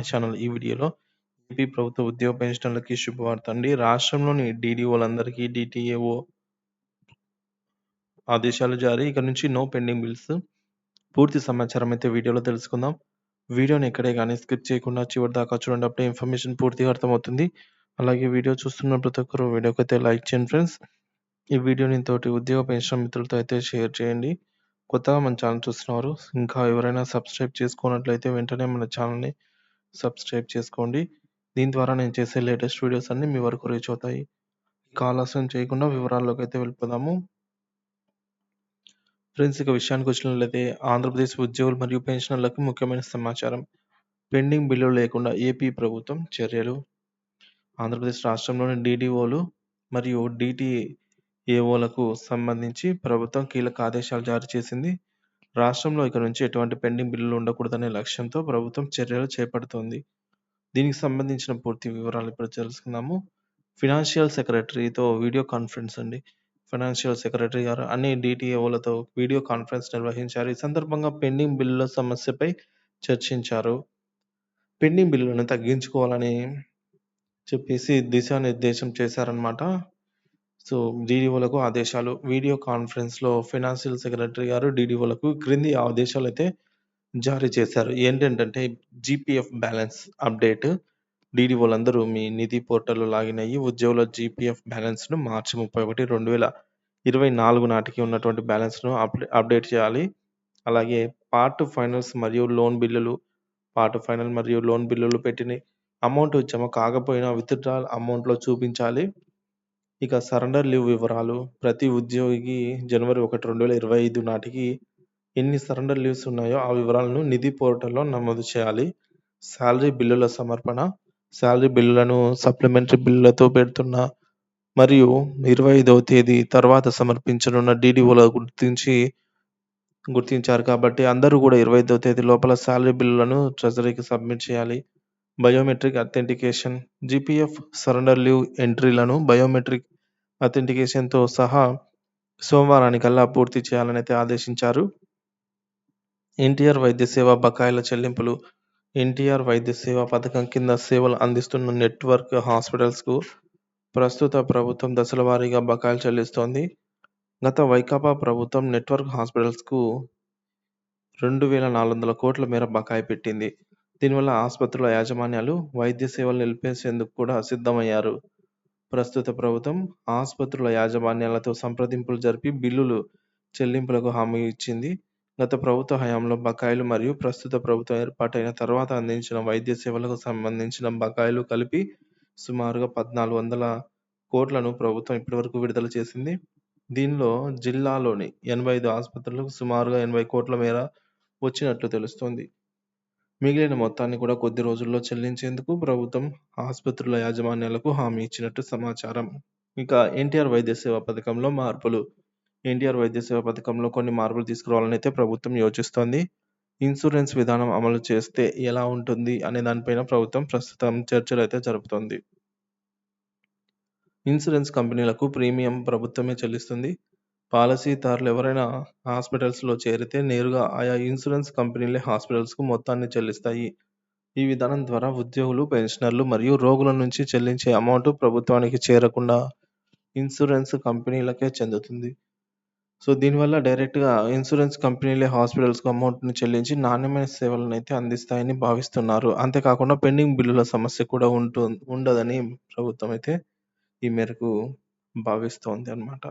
My channel. ఈ వీడియోలో AP ప్రభుత్వ ఉద్యోగ పెన్షనర్లకి శుభవార్త అండి. రాష్ట్రంలోని డీడీఓలందరికీ డీటీఏఓ ఆదేశాలు జారీ. ఇక నుంచి నో పెండింగ్ బిల్స్. పూర్తి సమాచారం అయితే వీడియోలో తెలుసుకుందాం. వీడియోని ఎక్కడే కానీ స్కిప్ చేయకుండా చివరి దాకా చూడండి. అప్పుడే ఇన్ఫర్మేషన్ పూర్తిగా అర్థమవుతుంది. అలాగే వీడియో చూస్తున్న ప్రతి ఒక్కరు వీడియోకి అయితే లైక్ చేయండి ఫ్రెండ్స్. ఈ వీడియోని తోటి ఉద్యోగ పెన్షన్ మిత్రులతో అయితే షేర్ చేయండి. కొత్తగా మన ఛానల్ చూస్తున్నారు, ఇంకా ఎవరైనా సబ్స్క్రైబ్ చేసుకున్నట్లయితే వెంటనే మన ఛానల్ని సబ్స్క్రైబ్ చేసుకోండి. దీని ద్వారా నేను చేసే లేటెస్ట్ వీడియోస్ అన్నీ మీ వరకు రీచ్ అవుతాయి. ఇక ఆలస్యం చేయకుండా వివరాల్లోకి అయితే వెళ్ళిపోదాము. ఫ్రెండ్స్, ఇక విషయానికి వచ్చినట్లయితే ఆంధ్రప్రదేశ్ ఉద్యోగులు మరియు పెన్షనర్లకు ముఖ్యమైన సమాచారం. పెండింగ్ బిల్లులు లేకుండా ఏపీ ప్రభుత్వం చర్యలు. ఆంధ్రప్రదేశ్ రాష్ట్రంలోని డీడీఓలు మరియు డీటీఏఓలకు సంబంధించి ప్రభుత్వం కీలక ఆదేశాలు జారీ చేసింది. రాష్ట్రంలో ఇక నుంచి ఎటువంటి పెండింగ్ బిల్లులు ఉండకూడదనే లక్ష్యంతో ప్రభుత్వం చర్యలు చేపడుతోంది. దీనికి సంబంధించిన పూర్తి వివరాలు ఇప్పుడు తెలుసుకుందాము. ఫినాన్షియల్ సెక్రటరీతో వీడియో కాన్ఫరెన్స్ అండి. ఫైనాన్షియల్ సెక్రటరీ గారు అన్ని డీటీఏఓలతో వీడియో కాన్ఫరెన్స్ నిర్వహించారు. ఈ సందర్భంగా పెండింగ్ బిల్లుల సమస్యపై చర్చించారు. పెండింగ్ బిల్లులను తగ్గించుకోవాలని చెప్పేసి దిశానిర్దేశం చేశారనమాట. సో డీడీఓలకు ఆదేశాలు. వీడియో కాన్ఫరెన్స్లో ఫైనాన్షియల్ సెక్రటరీ గారు డీడీఓలకు క్రింది ఆదేశాలు అయితే జారీ చేశారు. ఏంటంటే జీపీఎఫ్ బ్యాలెన్స్ అప్డేట్. డీడీఓలందరూ మీ నిధి పోర్టల్లో లాగిన్ అయ్యి ఉద్యోగుల జీపీఎఫ్ బ్యాలెన్స్ను మార్చి 31, 2024 నాటికి ఉన్నటువంటి బ్యాలెన్స్ను అప్డేట్ చేయాలి. అలాగే పార్ట్ ఫైనల్స్ మరియు లోన్ బిల్లులు, పార్ట్ ఫైనల్ మరియు లోన్ బిల్లులు పెట్టిన అమౌంట్ జమ కాకపోయినా విత్డ్రాల్ అమౌంట్లో చూపించాలి. ఇక సరెండర్ లీవ్ వివరాలు. ప్రతి ఉద్యోగికి జనవరి 1, 2025 నాటికి ఎన్ని సరెండర్ లీవ్స్ ఉన్నాయో ఆ వివరాలను నిధి పోర్టల్లో నమోదు చేయాలి. శాలరీ బిల్లుల సమర్పణ. శాలరీ బిల్లులను సప్లిమెంటరీ బిల్లులతో పెడుతున్న మరియు 25వ తేదీ తర్వాత సమర్పించనున్న డీడీఓలు గుర్తించారు కాబట్టి అందరూ కూడా 25వ తేదీ లోపల శాలరీ బిల్లులను ట్రెజరీకి సబ్మిట్ చేయాలి. Biometric authentication. GPF surrender leave ఎంట్రీలను బయోమెట్రిక్ అథెంటికేషన్తో సహా సోమవారానికల్లా పూర్తి చేయాలని అయితే ఆదేశించారు. ఎన్టీఆర్ వైద్య సేవ బకాయిల చెల్లింపులు. ఎన్టీఆర్ వైద్య సేవ పథకం కింద సేవలు అందిస్తున్న నెట్వర్క్ హాస్పిటల్స్కు ప్రస్తుత ప్రభుత్వం దశల వారీగా బకాయిలు చెల్లిస్తోంది. గత వైకాపా ప్రభుత్వం నెట్వర్క్ హాస్పిటల్స్కు 2,400 కోట్ల మేర బకాయి పెట్టింది. దీనివల్ల ఆసుపత్రుల యాజమాన్యాలు వైద్య సేవలు నిలిపేసేందుకు కూడా సిద్ధమయ్యారు. ప్రస్తుత ప్రభుత్వం ఆసుపత్రుల యాజమాన్యాలతో సంప్రదింపులు జరిపి బిల్లులు చెల్లింపులకు హామీ ఇచ్చింది. గత ప్రభుత్వ హయాంలో బకాయిలు మరియు ప్రస్తుత ప్రభుత్వం ఏర్పాటైన తర్వాత అందించిన వైద్య సేవలకు సంబంధించిన బకాయిలు కలిపి సుమారుగా 1,400 కోట్లను ప్రభుత్వం ఇప్పటివరకు విడుదల చేసింది. దీనిలో జిల్లాలోని 85 ఆసుపత్రులకు సుమారుగా 80 కోట్ల మేర వచ్చినట్లు తెలుస్తోంది. మిగిలిన మొత్తాన్ని కూడా కొద్ది రోజుల్లో చెల్లించేందుకు ప్రభుత్వం ఆసుపత్రుల యాజమాన్యాలకు హామీ ఇచ్చినట్టు సమాచారం. ఇక ఎన్టీఆర్ వైద్య సేవ పథకంలో మార్పులు. ఎన్టీఆర్ వైద్య సేవ పథకంలో కొన్ని మార్పులు తీసుకురావాలని అయితే ప్రభుత్వం యోచిస్తోంది. ఇన్సూరెన్స్ విధానం అమలు చేస్తే ఎలా ఉంటుంది అనే దానిపైన ప్రభుత్వం ప్రస్తుతం చర్చలు అయితే జరుపుతోంది. ఇన్సూరెన్స్ కంపెనీలకు ప్రీమియం ప్రభుత్వమే చెల్లిస్తుంది. పాలసీదారులు ఎవరైనా హాస్పిటల్స్లో చేరితే నేరుగా ఆయా ఇన్సూరెన్స్ కంపెనీలే హాస్పిటల్స్కు మొత్తాన్ని చెల్లిస్తాయి. ఈ విధానం ద్వారా ఉద్యోగులు, పెన్షనర్లు మరియు రోగుల నుంచి చెల్లించే అమౌంట్ ప్రభుత్వానికి చేరకుండా ఇన్సూరెన్స్ కంపెనీలకే చెందుతుంది. సో దీనివల్ల డైరెక్ట్గా ఇన్సూరెన్స్ కంపెనీలే హాస్పిటల్స్కు అమౌంట్ని చెల్లించి నాణ్యమైన సేవలను అయితే అందిస్తాయని భావిస్తున్నారు. అంతేకాకుండా పెండింగ్ బిల్లుల సమస్య కూడా ఉండదని ప్రభుత్వం అయితే ఈ మేరకు భావిస్తోంది అన్నమాట.